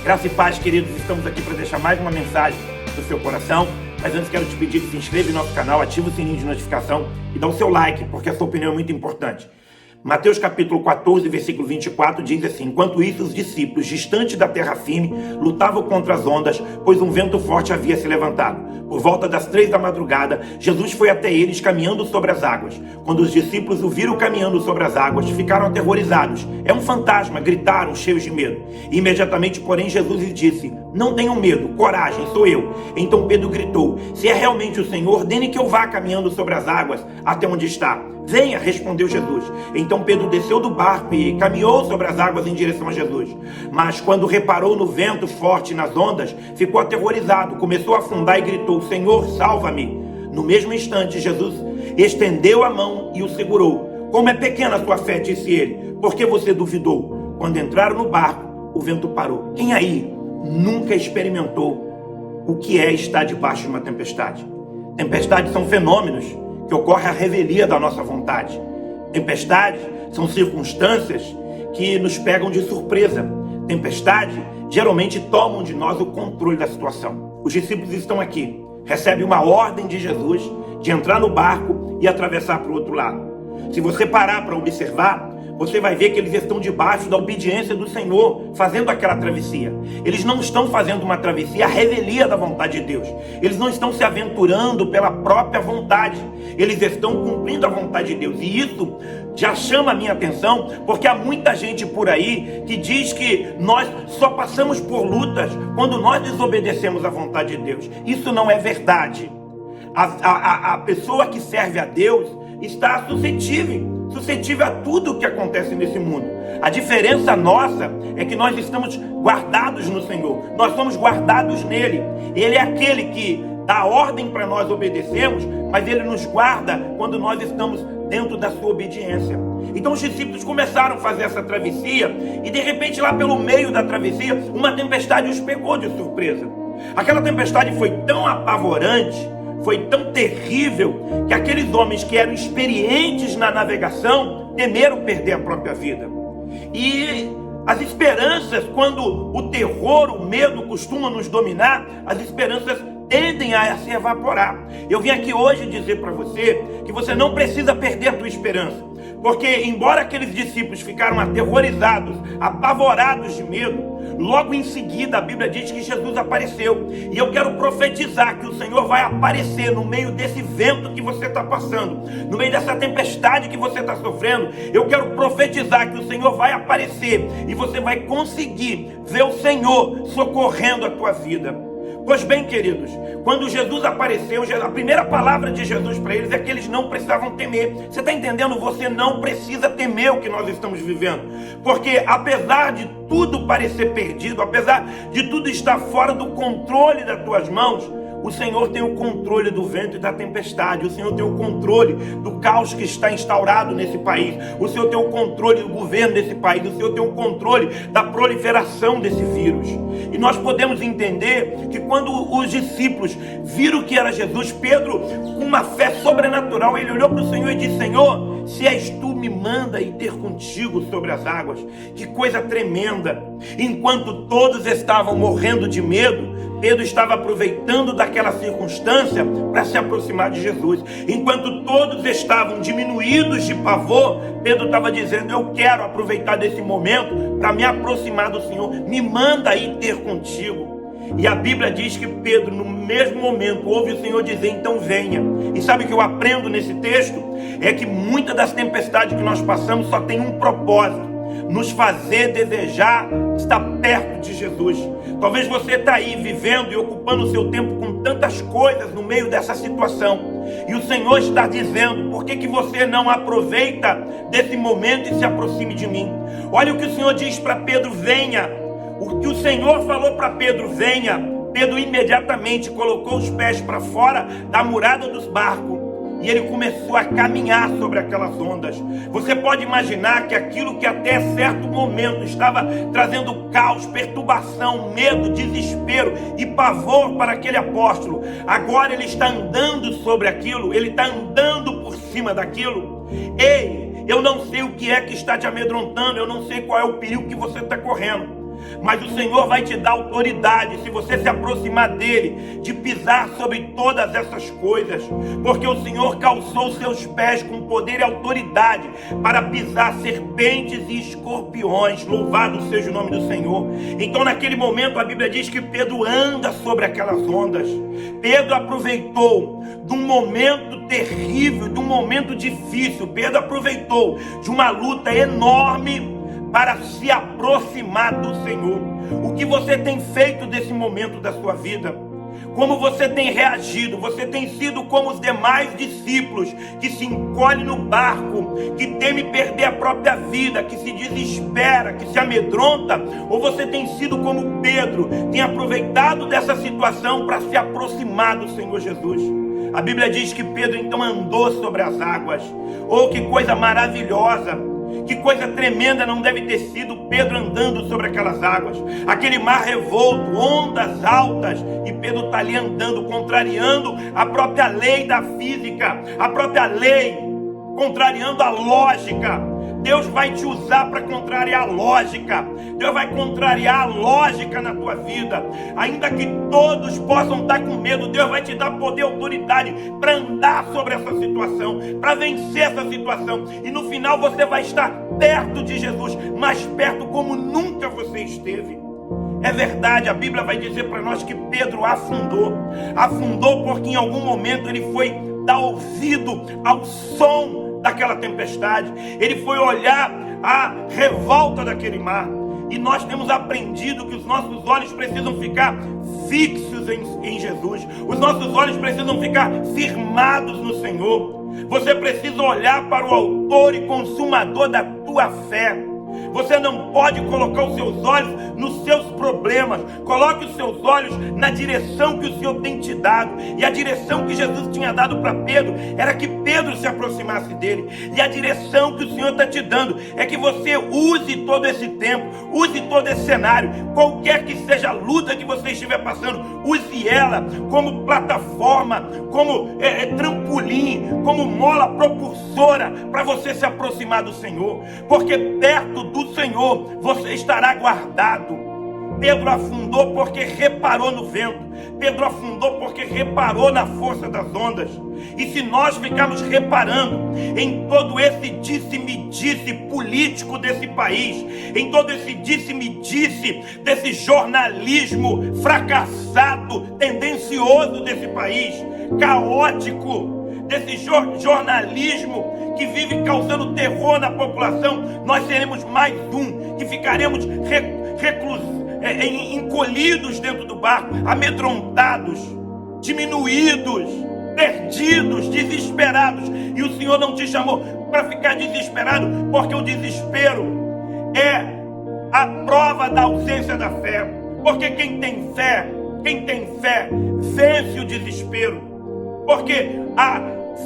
Graça e paz, queridos, estamos aqui para deixar mais uma mensagem do seu coração. Mas antes quero te pedir que se inscreva em nosso canal, ative o sininho de notificação e dá o seu like, porque a sua opinião é muito importante. Mateus capítulo 14, versículo 24 diz assim: enquanto isso, os discípulos, distantes da terra firme, lutavam contra as ondas, pois um vento forte havia se levantado. Por volta das 3 da madrugada, Jesus foi até eles caminhando sobre as águas. Quando os discípulos o viram caminhando sobre as águas, ficaram aterrorizados. É um fantasma, gritaram, cheios de medo. E imediatamente, porém, Jesus lhes disse: não tenham medo, coragem, sou eu. Então Pedro gritou: se é realmente o Senhor, ordene que eu vá caminhando sobre as águas até onde está. Venha, respondeu Jesus. Então Pedro desceu do barco e caminhou sobre as águas em direção a Jesus. Mas quando reparou no vento forte e nas ondas, ficou aterrorizado, começou a afundar e gritou: Senhor, salva-me. No mesmo instante, Jesus estendeu a mão e o segurou. Como é pequena a tua fé, disse ele, porque você duvidou. Quando entraram no barco, o vento parou. Quem aí nunca experimentou o que é estar debaixo de uma tempestade? Tempestades são fenômenos que ocorre à revelia da nossa vontade. Tempestade são circunstâncias que nos pegam de surpresa. Tempestade geralmente tomam de nós o controle da situação. Os discípulos estão aqui, recebem uma ordem de Jesus de entrar no barco e atravessar para o outro lado. Se você parar para observar, você vai ver que eles estão debaixo da obediência do Senhor, fazendo aquela travessia. Eles não estão fazendo uma travessia à revelia da vontade de Deus. Eles não estão se aventurando pela própria vontade. Eles estão cumprindo a vontade de Deus. E isso já chama a minha atenção, porque há muita gente por aí que diz que nós só passamos por lutas quando nós desobedecemos à vontade de Deus. Isso não é verdade. A pessoa que serve a Deus está suscetível a tudo o que acontece nesse mundo. A diferença nossa é que nós estamos guardados no Senhor. Nós somos guardados nele. Ele é aquele que dá ordem para nós obedecermos, mas ele nos guarda quando nós estamos dentro da sua obediência. Então os discípulos começaram a fazer essa travessia e de repente lá pelo meio da travessia uma tempestade os pegou de surpresa. Aquela tempestade foi tão apavorante, foi tão terrível, que aqueles homens que eram experientes na navegação temeram perder a própria vida. E as esperanças, quando o terror, o medo costuma nos dominar, as esperanças tendem a se evaporar. Eu vim aqui hoje dizer para você que você não precisa perder a tua esperança, porque embora aqueles discípulos ficaram aterrorizados, apavorados de medo, logo em seguida a Bíblia diz que Jesus apareceu. E eu quero profetizar que o Senhor vai aparecer no meio desse vento que você está passando, no meio dessa tempestade que você está sofrendo. Eu quero profetizar que o Senhor vai aparecer e você vai conseguir ver o Senhor socorrendo a tua vida. Pois bem, queridos, quando Jesus apareceu, a primeira palavra de Jesus para eles é que eles não precisavam temer. Você está entendendo? Você não precisa temer o que nós estamos vivendo. Porque apesar de tudo parecer perdido, apesar de tudo estar fora do controle das tuas mãos, o Senhor tem o controle do vento e da tempestade. O Senhor tem o controle do caos que está instaurado nesse país. O Senhor tem o controle do governo desse país. O Senhor tem o controle da proliferação desse vírus. E nós podemos entender que quando os discípulos viram que era Jesus, Pedro, com uma fé sobrenatural, ele olhou para o Senhor e disse: Senhor, se és tu, me manda ir ter contigo sobre as águas. Que coisa tremenda! Enquanto todos estavam morrendo de medo, Pedro estava aproveitando daquela circunstância para se aproximar de Jesus. Enquanto todos estavam diminuídos de pavor, Pedro estava dizendo: eu quero aproveitar desse momento para me aproximar do Senhor. Me manda ir ter contigo. E a Bíblia diz que Pedro, no mesmo momento, ouve o Senhor dizer: então venha. E sabe o que eu aprendo nesse texto? É que muitas das tempestades que nós passamos só tem um propósito: nos fazer desejar estar perto de Jesus. Talvez você está aí vivendo e ocupando o seu tempo com tantas coisas no meio dessa situação, e o Senhor está dizendo: por que você não aproveita desse momento e se aproxime de mim? Olha o que o Senhor diz para Pedro: venha. O que o Senhor falou para Pedro: venha. Pedro imediatamente colocou os pés para fora da murada dos barcos e ele começou a caminhar sobre aquelas ondas. Você pode imaginar que aquilo que até certo momento estava trazendo caos, perturbação, medo, desespero e pavor para aquele apóstolo, agora ele está andando sobre aquilo, ele está andando por cima daquilo. Ei, eu não sei o que é que está te amedrontando, eu não sei qual é o perigo que você está correndo, mas o Senhor vai te dar autoridade, se você se aproximar dele, de pisar sobre todas essas coisas, porque o Senhor calçou seus pés com poder e autoridade para pisar serpentes e escorpiões. Louvado seja o nome do Senhor. Então naquele momento a Bíblia diz que Pedro anda sobre aquelas ondas. Pedro aproveitou de um momento terrível, de um momento difícil. Pedro aproveitou de uma luta enorme para se aproximar do Senhor. O que você tem feito desse momento da sua vida? Como você tem reagido? Você tem sido como os demais discípulos, que se encolhe no barco, que teme perder a própria vida, que se desespera, que se amedronta? Ou você tem sido como Pedro, tem aproveitado dessa situação para se aproximar do Senhor Jesus? A Bíblia diz que Pedro então andou sobre as águas. Oh, que coisa maravilhosa! Que coisa tremenda não deve ter sido Pedro andando sobre aquelas águas. Aquele mar revolto, ondas altas, e Pedro está ali andando, contrariando a própria lei da física, a própria lei, contrariando a lógica. Deus vai te usar para contrariar a lógica. Deus vai contrariar a lógica na tua vida. Ainda que todos possam estar com medo, Deus vai te dar poder e autoridade para andar sobre essa situação, para vencer essa situação. E no final você vai estar perto de Jesus, mais perto como nunca você esteve. É verdade, a Bíblia vai dizer para nós que Pedro afundou. Afundou porque em algum momento ele foi dar ouvido ao som daquela tempestade. Ele foi olhar a revolta daquele mar. E nós temos aprendido que os nossos olhos precisam ficar fixos em Jesus. Os nossos olhos precisam ficar firmados no Senhor. Você precisa olhar para o autor e consumador da tua fé. Você não pode colocar os seus olhos nos seus problemas. Coloque os seus olhos na direção que o Senhor tem te dado. E a direção que Jesus tinha dado para Pedro era que Pedro se aproximasse dele. E a direção que o Senhor está te dando é que você use todo esse tempo, use todo esse cenário, qualquer que seja a luta que você estiver passando, use ela como plataforma, como trampolim, como mola propulsora para você se aproximar do Senhor. Porque perto do Senhor você estará guardado. Pedro afundou porque reparou no vento. Pedro afundou porque reparou na força das ondas. E se nós ficarmos reparando em todo esse disse-me-disse político desse país, em todo esse disse-me-disse desse jornalismo fracassado, tendencioso desse país, caótico, desse jornalismo que vive causando terror na população, nós seremos mais um, que ficaremos encolhidos dentro do barco, amedrontados, diminuídos, perdidos, desesperados. E o Senhor não te chamou para ficar desesperado, porque o desespero é a prova da ausência da fé. Porque quem tem fé, vence o desespero. Porque a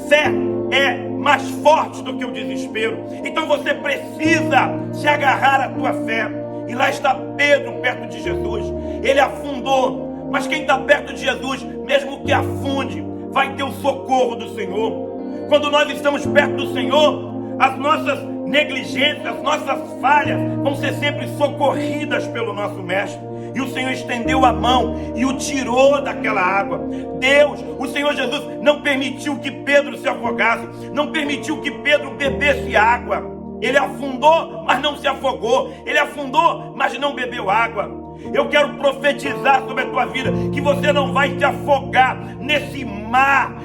fé é mais forte do que o desespero. Então você precisa se agarrar à tua fé. E lá está Pedro perto de Jesus. Ele afundou, mas quem está perto de Jesus, mesmo que afunde, vai ter o socorro do Senhor. Quando nós estamos perto do Senhor, as nossas negligências, as nossas falhas vão ser sempre socorridas pelo nosso Mestre. E o Senhor estendeu a mão e o tirou daquela água. Deus, o Senhor Jesus, não permitiu que Pedro se afogasse, não permitiu que Pedro bebesse água. Ele afundou, mas não se afogou. Ele afundou, mas não bebeu água. Eu quero profetizar sobre a tua vida que você não vai te afogar nesse mar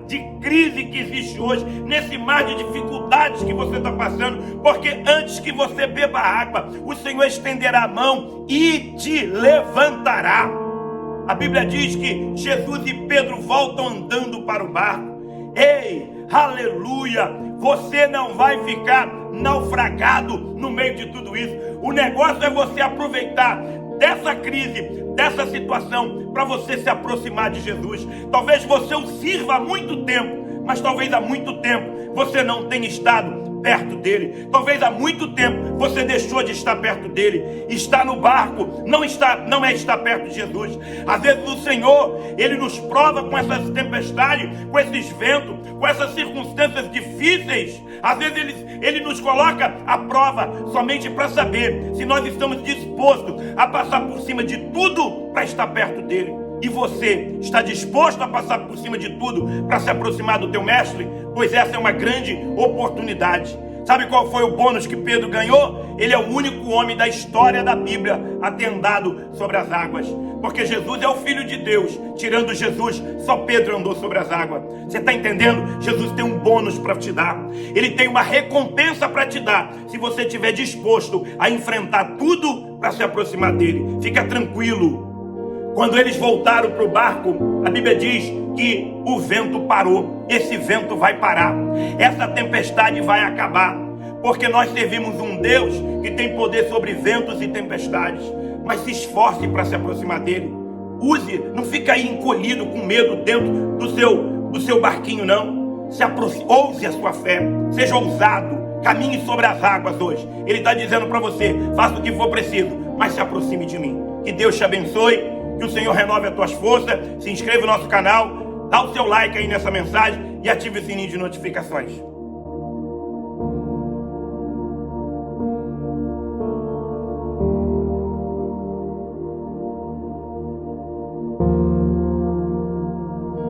de crise que existe hoje, nesse mar de dificuldades que você está passando, porque antes que você beba água, o Senhor estenderá a mão e te levantará. A Bíblia diz que Jesus e Pedro voltam andando para o barco. Ei, aleluia! Você não vai ficar naufragado no meio de tudo isso. O negócio é você aproveitar dessa crise, dessa situação, para você se aproximar de Jesus. Talvez você o sirva há muito tempo, mas talvez há muito tempo você não tenha estado perto dele. Talvez há muito tempo você deixou de estar perto dele. Está no barco, não é estar perto de Jesus. Às vezes o Senhor, ele nos prova com essas tempestades, com esses ventos, com essas circunstâncias difíceis. Às vezes ele nos coloca à prova somente para saber se nós estamos dispostos a passar por cima de tudo para estar perto dele. E você está disposto a passar por cima de tudo para se aproximar do teu mestre? Pois essa é uma grande oportunidade. Sabe qual foi o bônus que Pedro ganhou? Ele é o único homem da história da Bíblia a ter andado sobre as águas. Porque Jesus é o Filho de Deus. Tirando Jesus, só Pedro andou sobre as águas. Você está entendendo? Jesus tem um bônus para te dar. Ele tem uma recompensa para te dar, se você estiver disposto a enfrentar tudo para se aproximar dele. Fica tranquilo. Quando eles voltaram para o barco, a Bíblia diz que o vento parou. Esse vento vai parar. Essa tempestade vai acabar. Porque nós servimos um Deus que tem poder sobre ventos e tempestades. Mas se esforce para se aproximar dele. Use, não fica aí encolhido com medo dentro do seu barquinho, não. Ouse a sua fé. Seja ousado. Caminhe sobre as águas hoje. Ele está dizendo para você, faça o que for preciso, mas se aproxime de mim. Que Deus te abençoe. Que o Senhor renove as tuas forças. Se inscreva no nosso canal, dá o seu like aí nessa mensagem e ative o sininho de notificações.